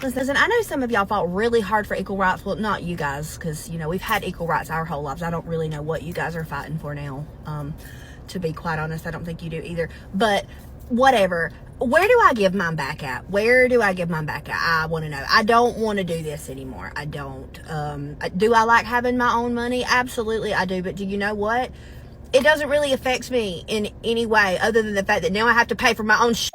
Listen, I know some of y'all fought really hard for equal rights. Well, not you guys, because, you know, we've had equal rights our whole lives. I don't really know what you guys are fighting for now. To be quite honest, I don't think you do either. But whatever. Where do I give mine back at? Where do I give mine back at? I want to know. I don't want to do this anymore. I don't. Do I like having my own money? Absolutely, I do. But do you know what? It doesn't really affect me in any way other than the fact that now I have to pay for my own shit,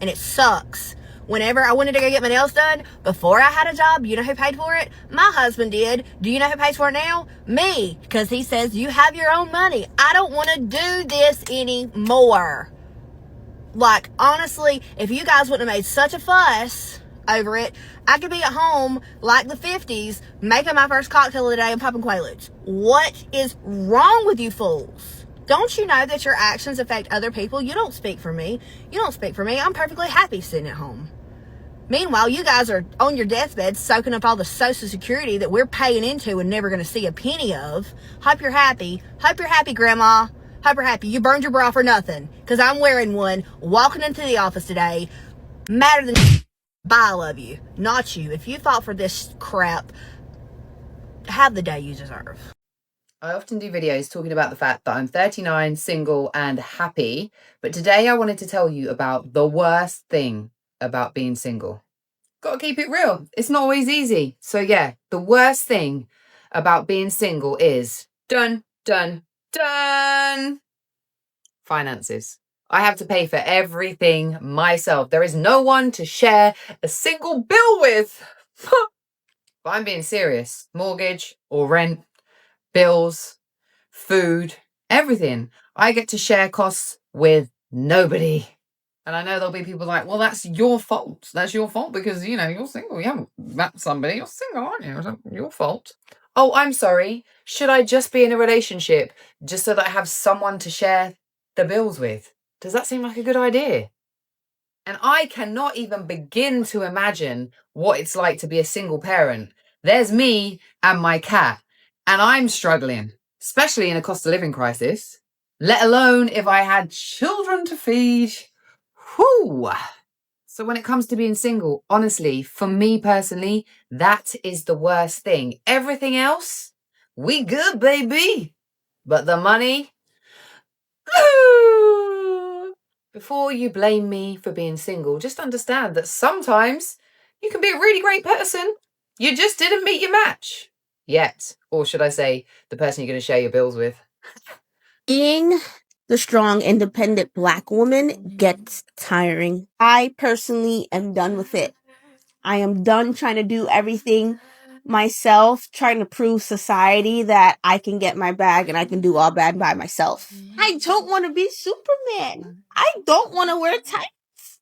and it sucks. Whenever I wanted to go get my nails done, before I had a job, you know who paid for it? My husband did. Do you know who pays for it now? Me. Because he says, you have your own money. I don't want to do this anymore. Like, honestly, if you guys wouldn't have made such a fuss over it, I could be at home like the 50s, making my first cocktail of the day and popping Quaaludes. What is wrong with you fools? Don't you know that your actions affect other people? You don't speak for me. You don't speak for me. I'm perfectly happy sitting at home. Meanwhile, you guys are on your deathbed soaking up all the Social Security that we're paying into and never going to see a penny of. Hope you're happy. Hope you're happy, Grandma. Hope you're happy. You burned your bra for nothing. Because I'm wearing one, walking into the office today. Madder than I love you. Not you. If you fought for this crap, have the day you deserve. I often do videos talking about the fact that I'm 39, single and happy. But today I wanted to tell you about the worst thing about being single. Gotta keep it real. It's not always easy. So yeah, the worst thing about being single is dun, dun, dun. Finances. I have to pay for everything myself. There is no one to share a single bill with. But I'm being serious. Mortgage or rent, bills, food, everything. I get to share costs with nobody. And I know there'll be people like, well, that's your fault. That's your fault because, you know, you're single. You haven't met somebody. You're single, aren't you? It's your fault. Oh, I'm sorry. Should I just be in a relationship just so that I have someone to share the bills with? Does that seem like a good idea? And I cannot even begin to imagine what it's like to be a single parent. There's me and my cat, and I'm struggling, especially in a cost of living crisis, let alone if I had children to feed. Whew. So when it comes to being single, honestly, for me personally, that is the worst thing. Everything else, we good, baby. But the money, before you blame me for being single, just understand that sometimes you can be a really great person. You just didn't meet your match yet. Or should I say, the person you're going to share your bills with. Being the strong, independent Black woman gets tiring. I personally am done with it. I am done trying to do everything myself, trying to prove society that I can get my bag and I can do all bad by myself. I don't want to be Superman. I don't want to wear tights.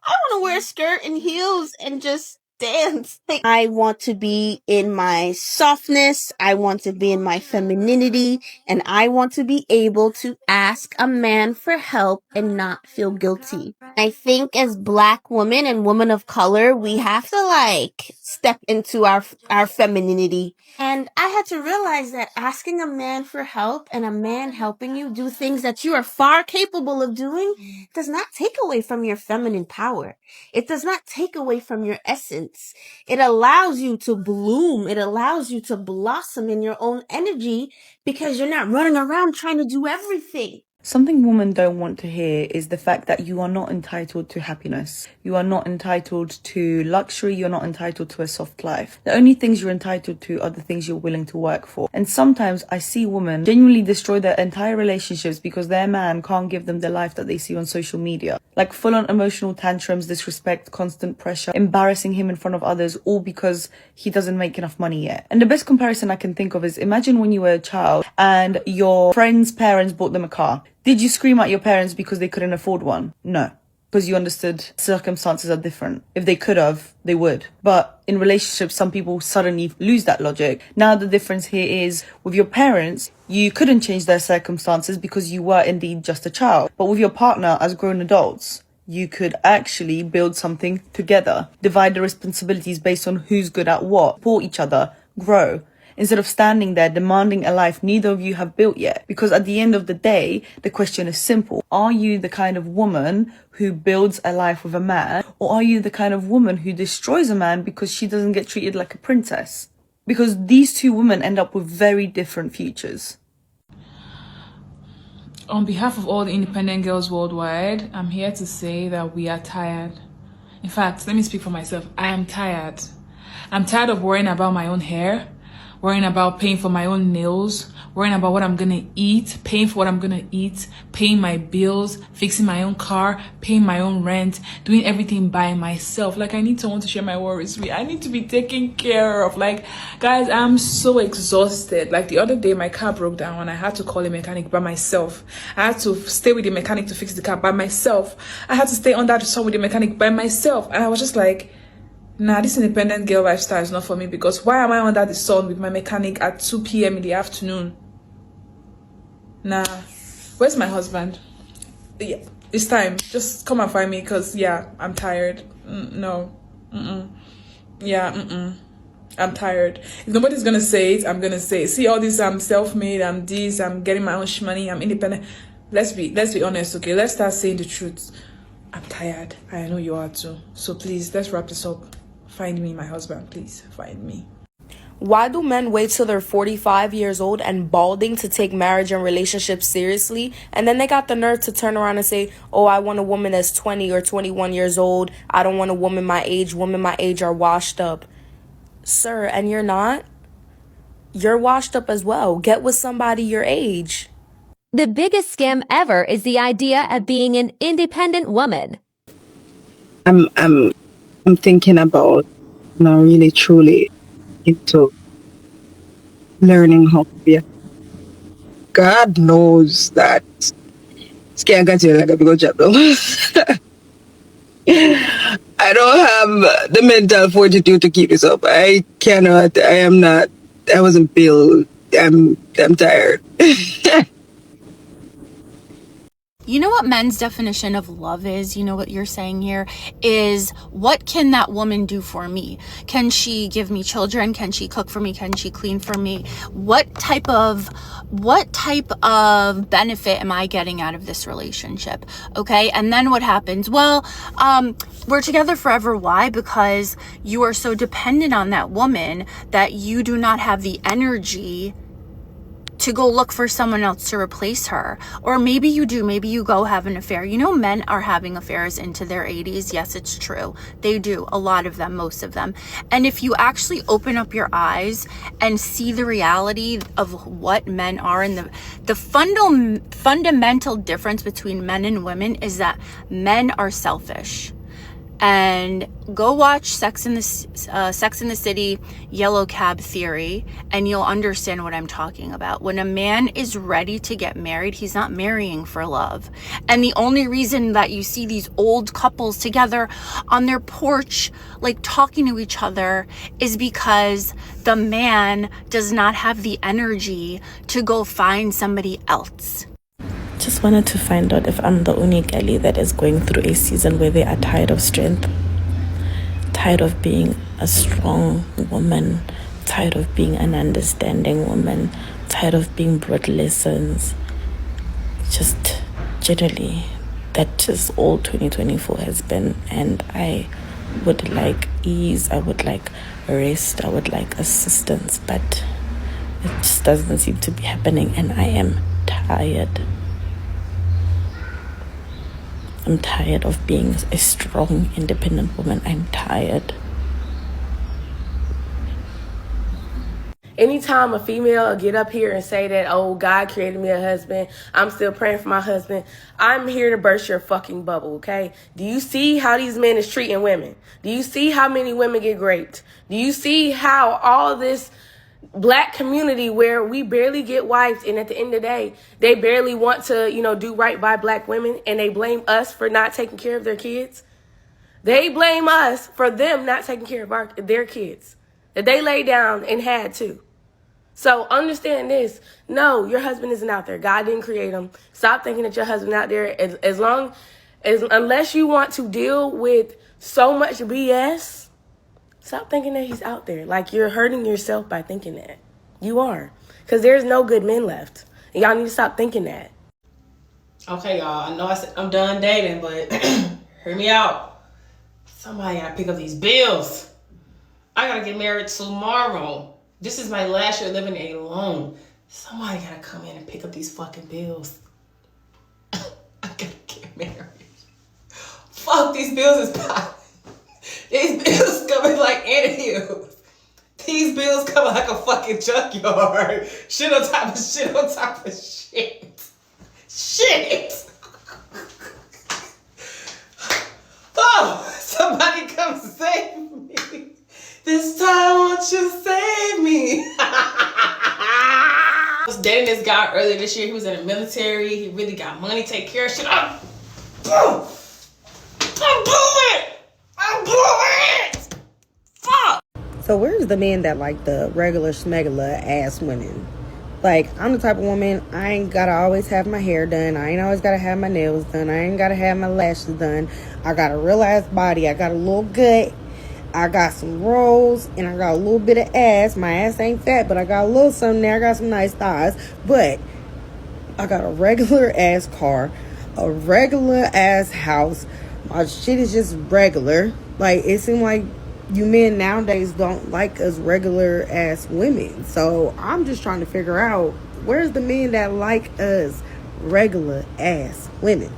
I want to wear a skirt and heels and just dance. I want to be in my softness. I want to be in my femininity. And I want to be able to ask a man for help and not feel guilty. I think as Black women and women of color, we have to step into our femininity. And I had to realize that asking a man for help and a man helping you do things that you are far capable of doing does not take away from your feminine power. It does not take away from your essence. It allows you to bloom. It allows you to blossom in your own energy because you're not running around trying to do everything. Something women don't want to hear is the fact that you are not entitled to happiness. You are not entitled to luxury. You're not entitled to a soft life. The only things you're entitled to are the things you're willing to work for. And sometimes I see women genuinely destroy their entire relationships because their man can't give them the life that they see on social media. Like full-on emotional tantrums, disrespect, constant pressure, embarrassing him in front of others, all because he doesn't make enough money yet. And the best comparison I can think of is imagine when you were a child and your friend's parents bought them a car. Did you scream at your parents because they couldn't afford one? No, because you understood circumstances are different. If they could have, they would. But in relationships, some people suddenly lose that logic. Now the difference here is with your parents, you couldn't change their circumstances because you were indeed just a child. But with your partner as grown adults, you could actually build something together, divide the responsibilities based on who's good at what, support each other, grow. instead of standing there demanding a life neither of you have built yet. Because at the end of the day, the question is simple. Are you the kind of woman who builds a life with a man, or are you the kind of woman who destroys a man because she doesn't get treated like a princess? Because these two women end up with very different futures. On behalf of all the independent girls worldwide, I'm here to say that we are tired. In fact, let me speak for myself. I am tired. I'm tired of worrying about my own hair, worrying about paying for my own nails, worrying about what I'm gonna eat, paying for what I'm gonna eat, paying my bills, fixing my own car, paying my own rent, doing everything by myself. Like, I need someone to share my worries with. I need to be taken care of. Like, guys, I'm so exhausted. Like, the other day, my car broke down and I had to call a mechanic by myself. I had to stay with the mechanic to fix the car by myself. I had to stay under the sun with the mechanic by myself. And I was just like, nah, this independent girl lifestyle is not for me, because why am I under the sun with my mechanic at 2 p.m. in the afternoon? Nah. Where's my husband? Yeah, it's time. Just come and find me, because, yeah, I'm tired. No. Yeah, I'm tired. If nobody's gonna say it, I'm gonna say it. See all this, I'm self-made, I'm this, I'm getting my own money, I'm independent. Let's be honest, okay? Let's start saying the truth. I'm tired. I know you are too. So please, let's wrap this up. Find me, my husband, please. Find me. Why do men wait till they're 45 years old and balding to take marriage and relationships seriously? And then they got the nerve to turn around and say, oh, I want a woman that's 20 or 21 years old. I don't want a woman my age. Women my age are washed up. Sir, and you're not? You're washed up as well. Get with somebody your age. The biggest scam ever is the idea of being an independent woman. I'm thinking about really truly into learning how to be a, God knows that scam got you like a big old job though. I don't have the mental fortitude to keep this up. I cannot. I am not. I wasn't built. I'm tired. You know what men's definition of love is? You know what you're saying here is, what can that woman do for me? Can she give me children? Can she cook for me? Can she clean for me? What type of benefit am I getting out of this relationship? Okay. And then what happens? Well, we're together forever. Why? Because you are so dependent on that woman that you do not have the energy to go look for someone else to replace her. Or maybe you do, maybe you go have an affair. You know, men are having affairs into their 80s. Yes, it's true. They do, a lot of them, most of them. And if you actually open up your eyes and see the reality of what men are, and the fundamental difference between men and women is that men are selfish. And go watch Sex in the City, Yellow Cab Theory, and you'll understand what I'm talking about. When a man is ready to get married, he's not marrying for love. And the only reason that you see these old couples together on their porch, like talking to each other, is because the man does not have the energy to go find somebody else. Just wanted to find out if I'm the only girlie that is going through a season where they are tired of strength, tired of being a strong woman, tired of being an understanding woman, tired of being brought lessons. Just generally, that is all 2024 has been. And I would like ease, I would like rest, I would like assistance, but it just doesn't seem to be happening, and I am tired. I'm tired of being a strong, independent woman. I'm tired. Anytime a female get up here and say that, oh, God created me a husband, I'm still praying for my husband, I'm here to burst your fucking bubble, okay? Do you see how these men is treating women? Do you see how many women get raped? Do you see how all this Black community where we barely get wives, and at the end of the day, they barely want to, do right by Black women, and they blame us for not taking care of their kids? They blame us for them not taking care of their kids that they laid down and had to. So understand this. No, your husband isn't out there. God didn't create him. Stop thinking that your husband out there. Unless you want to deal with so much BS, stop thinking that he's out there. Like, you're hurting yourself by thinking that. You are. Because there's no good men left. And y'all need to stop thinking that. Okay, y'all. I know I said I'm done dating, but hear me out. Somebody gotta pick up these bills. I gotta get married tomorrow. This is my last year living alone. Somebody gotta come in and pick up these fucking bills. I gotta get married. Fuck, these bills is popping. These bills coming like ant-hills. These bills coming like a fucking junkyard. Shit on top of shit on top of shit. Shit! Oh, somebody come save me. This time, won't you save me? I was dating this guy earlier this year. He was in the military. He really got money, take care of shit. I'm it! Fuck! So where's the men that like the regular smegular ass women? Like, I'm the type of woman, I ain't gotta always have my hair done. I ain't always gotta have my nails done. I ain't gotta have my lashes done. I got a real ass body. I got a little gut. I got some rolls. And I got a little bit of ass. My ass ain't fat, but I got a little something there. I got some nice thighs. But I got a regular ass car. A regular ass house. My shit is just regular. Like, it seems like you men nowadays don't like us regular ass women. So I'm just trying to figure out, where's the men that like us regular ass women?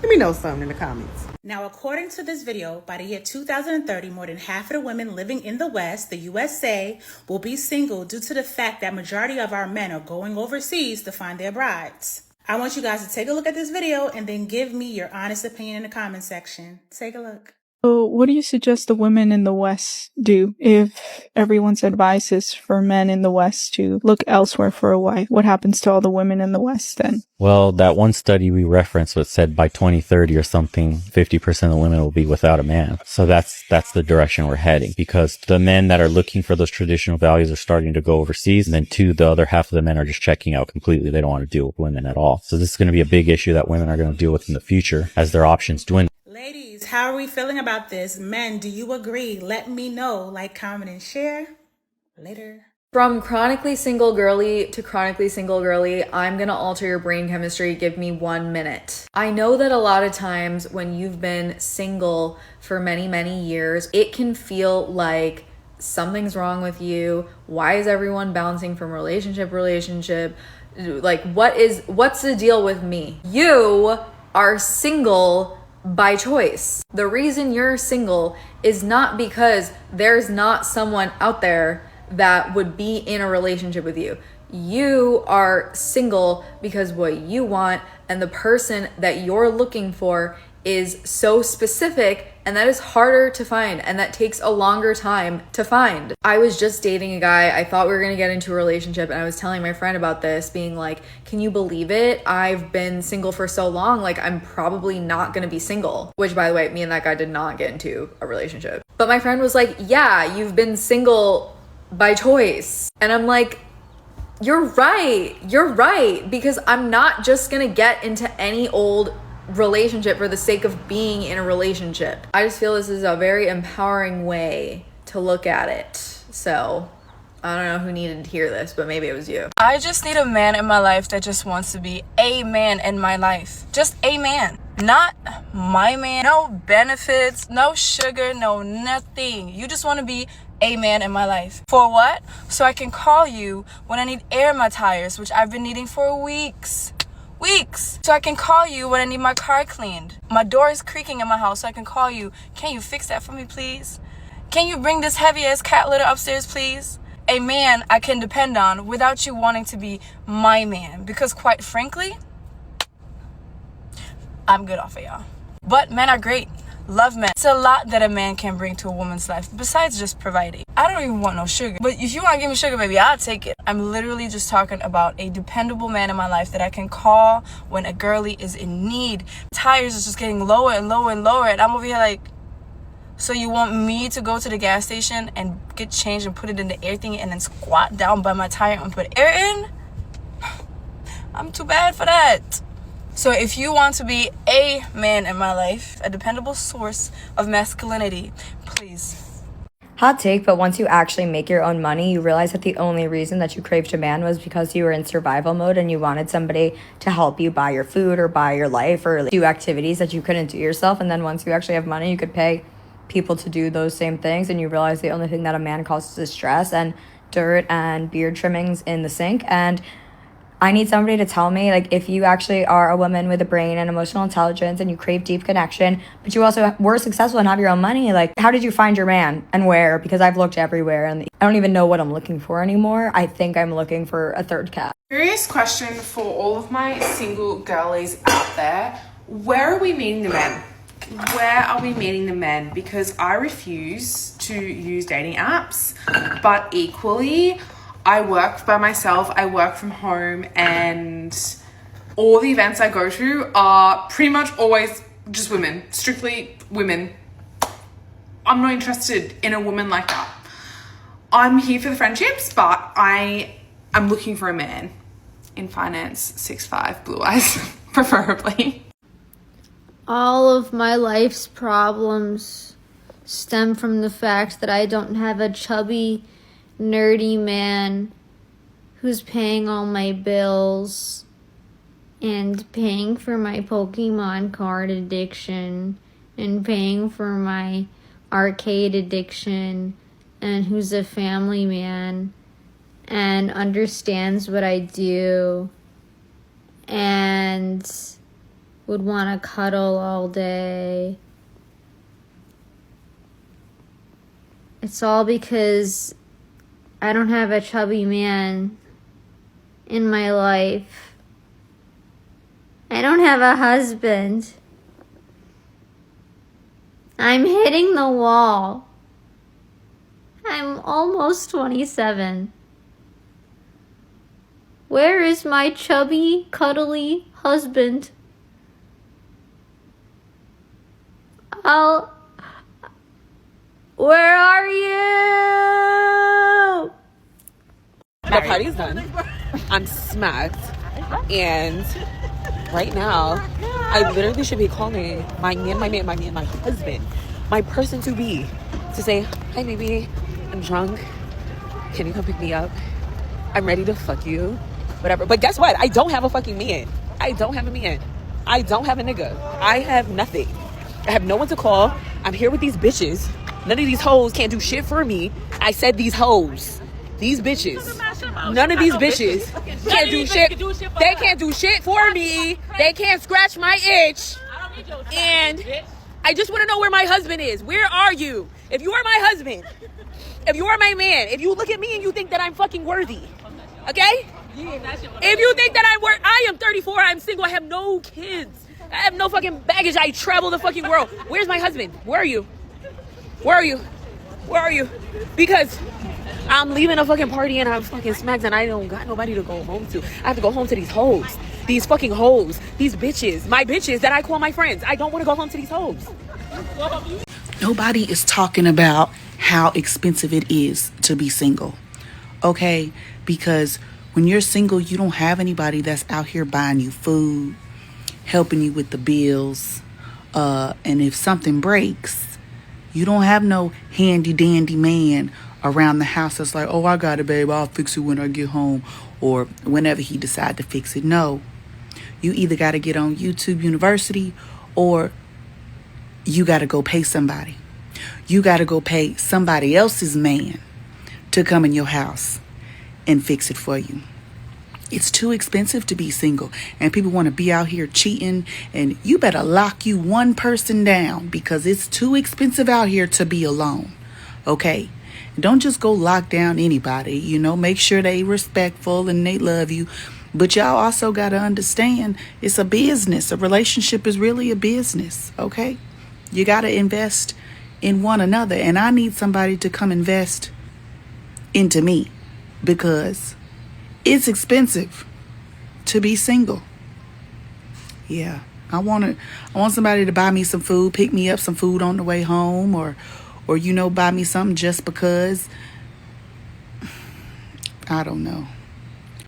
Let me know something in the comments. Now, according to this video, by the year 2030, more than half of the women living in the West, the USA, will be single due to the fact that majority of our men are going overseas to find their brides. I want you guys to take a look at this video and then give me your honest opinion in the comment section. Take a look. So what do you suggest the women in the West do if everyone's advice is for men in the West to look elsewhere for a wife? What happens to all the women in the West then? Well, that one study we referenced was said by 2030 or something, 50% of the women will be without a man. So that's the direction we're heading, because the men that are looking for those traditional values are starting to go overseas. And then the other half of the men are just checking out completely. They don't want to deal with women at all. So this is going to be a big issue that women are going to deal with in the future as their options dwindle. Ladies, how are we feeling about this? Men, do you agree? Let me know. Like, comment, and share. Later. From chronically single girly to chronically single girly, I'm gonna alter your brain chemistry. Give me 1 minute. I know that a lot of times when you've been single for many, many years, it can feel like something's wrong with you. Why is everyone bouncing from relationship to relationship? Like, what's the deal with me? You are single by choice. The reason you're single is not because there's not someone out there that would be in a relationship with you. You are single because what you want and the person that you're looking for is so specific, and that is harder to find, and that takes a longer time to find. I was just dating a guy. I thought we were gonna get into a relationship, and I was telling my friend about this, being like, can you believe it? I've been single for so long, like I'm probably not gonna be single. Which, by the way, me and that guy did not get into a relationship. But my friend was like, yeah, you've been single by choice. And I'm like, you're right, because I'm not just gonna get into any old relationship for the sake of being in a relationship. I just feel this is a very empowering way to look at it. So I don't know who needed to hear this, but maybe it was you. I just need a man in my life that just wants to be a man in my life. Just a man. Not my man. No benefits, no sugar, no nothing. You just want to be a man in my life. For what? So I can call you when I need air in my tires, which I've been needing for weeks. So I can call you when I need my car cleaned. My door is creaking in my house, so I can call you. Can you fix that for me, please? Can you bring this heavy ass cat litter upstairs, please? A man I can depend on without you wanting to be my man. Because quite frankly, I'm good off of y'all. But men are great. Love men. It's a lot that a man can bring to a woman's life besides just providing. I don't even want no sugar. But if you want to give me sugar, baby, I'll take it. I'm literally just talking about a dependable man in my life that I can call when a girlie is in need. Tires is just getting lower and lower and lower. And I'm over here like, so you want me to go to the gas station and get changed and put it in the air thingy and then squat down by my tire and put air in? I'm too bad for that. So if you want to be a man in my life, a dependable source of masculinity, please. Hot take, but once you actually make your own money, you realize that the only reason that you craved a man was because you were in survival mode and you wanted somebody to help you buy your food or buy your life or do activities that you couldn't do yourself. And then once you actually have money, you could pay people to do those same things, and you realize the only thing that a man causes is stress and dirt and beard trimmings in the sink. And I need somebody to tell me, like, if you actually are a woman with a brain and emotional intelligence and you crave deep connection, but you also were successful and have your own money, like, how did you find your man and where? Because I've looked everywhere and I don't even know what I'm looking for anymore. I think I'm looking for a third cat. Curious question for all of my single girlies out there. Where are we meeting the men? Where are we meeting the men? Because I refuse to use dating apps, but equally, I work by myself, I work from home, and all the events I go to are pretty much always just women, strictly women. I'm not interested in a woman like that. I'm here for the friendships, but I'm looking for a man in finance, 6'5", blue eyes, preferably. All of my life's problems stem from the fact that I don't have a chubby, nerdy man who's paying all my bills and paying for my Pokemon card addiction and paying for my arcade addiction, and who's a family man and understands what I do and would want to cuddle all day. It's all because I don't have a chubby man in my life. I don't have a husband. I'm hitting the wall. I'm almost 27. Where is my chubby, cuddly husband? Where are you? The party's done. I'm smacked. And right now, I literally should be calling my husband, my person to be, to say, hi baby, I'm drunk. Can you come pick me up? I'm ready to fuck you. Whatever. But guess what? I don't have a fucking man. I don't have a man. I don't have a nigga. I have nothing. I have no one to call. I'm here with these bitches. None of these hoes can't do shit for me. I said these hoes. These bitches. None of these bitches can't do shit. They can't do shit for me. They can't scratch my itch. And I just want to know where my husband is. Where are you? If you are my husband, if you are my man, if you look at me and you think that I'm fucking worthy, okay? If you think that I am 34, I'm single, I have no kids. I have no fucking baggage. I travel the fucking world. Where's my husband? Where are you? Where are you? Where are you? Because I'm leaving a fucking party and I'm fucking smacked and I don't got nobody to go home to. I have to go home to these hoes. These fucking hoes. These bitches. My bitches that I call my friends. I don't want to go home to these hoes. Nobody is talking about how expensive it is to be single. Okay? Because when you're single, you don't have anybody that's out here buying you food, helping you with the bills. And if something breaks, you don't have no handy dandy man around the house that's like, oh, I got it, babe. I'll fix it when I get home, or whenever he decide to fix it. No, you either got to get on YouTube University or you got to go pay somebody. You got to go pay somebody else's man to come in your house and fix it for you. It's too expensive to be single, and people want to be out here cheating, and you better lock you one person down because it's too expensive out here to be alone. Okay? Don't just go lock down anybody, you know, make sure they respectful and they love you. But y'all also got to understand it's a business. A relationship is really a business, okay? You got to invest in one another, and I need somebody to come invest into me because it's expensive to be single. Yeah, I want somebody to buy me some food, pick me up some food on the way home, or you know, buy me something just because. I don't know.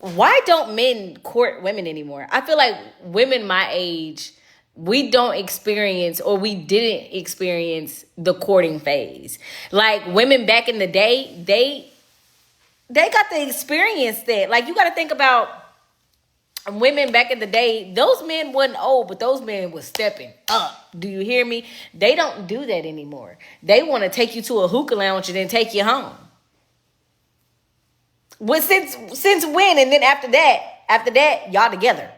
Why don't men court women anymore? I feel like women my age we don't experience, or we didn't experience, the courting phase. Like women back in the day, they got to experience that. Like, you got to think about women back in the day. Those men wasn't old, but those men was stepping up. Do you hear me? They don't do that anymore. They want to take you to a hookah lounge and then take you home. Well, since when? And then after that, y'all together.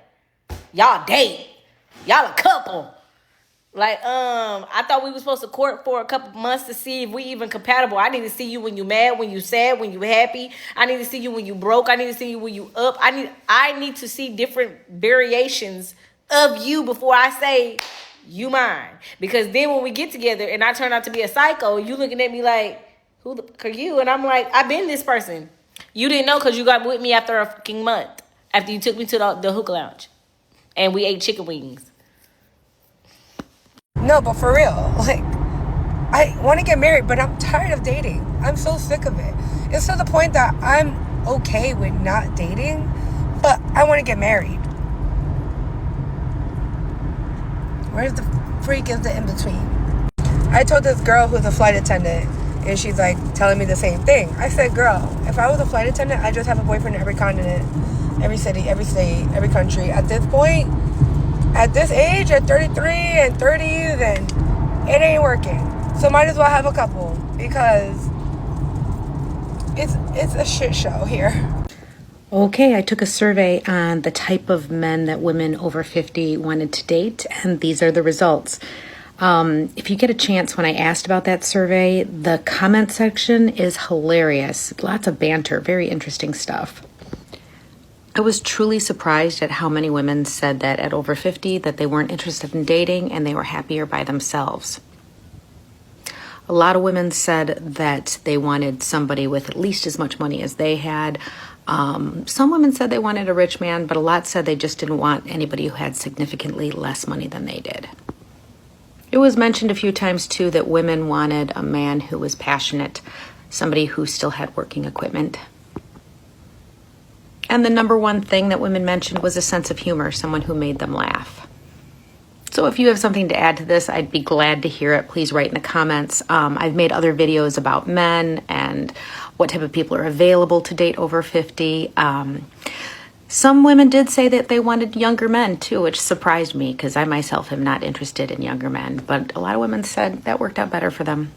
Y'all date. Y'all a couple. Like, I thought we were supposed to court for a couple months to see if we even compatible. I need to see you when you mad, when you sad, when you happy. I need to see you when you broke. I need to see you when you up. I need to see different variations of you before I say you mine. Because then when we get together and I turn out to be a psycho, you looking at me like, who the fuck are you? And I'm like, I've been this person. You didn't know because you got with me after a fucking month. After you took me to the hookah lounge. And we ate chicken wings. No, but for real, like, I want to get married, but I'm tired of dating. I'm so sick of it. It's to the point that I'm okay with not dating, but I want to get married. Where's the freak is the in-between? I told this girl who's a flight attendant, and she's like telling me the same thing. I said, girl, if I was a flight attendant, I'd just have a boyfriend in every continent, every city, every state, every country. At this point, at this age, at 33 and 30s, and it ain't working. So might as well have a couple, because it's a shit show here. Okay, I took a survey on the type of men that women over 50 wanted to date, and these are the results. If you get a chance, when I asked about that survey, the comment section is hilarious. Lots of banter, very interesting stuff. I was truly surprised at how many women said that at over 50 that they weren't interested in dating and they were happier by themselves. A lot of women said that they wanted somebody with at least as much money as they had. Some women said they wanted a rich man, but a lot said they just didn't want anybody who had significantly less money than they did. It was mentioned a few times too that women wanted a man who was passionate, somebody who still had working equipment. And the number one thing that women mentioned was a sense of humor, someone who made them laugh. So if you have something to add to this, I'd be glad to hear it. Please write in the comments. I've made other videos about men and what type of people are available to date over 50. Some women did say that they wanted younger men too, which surprised me because I myself am not interested in younger men. But a lot of women said that worked out better for them.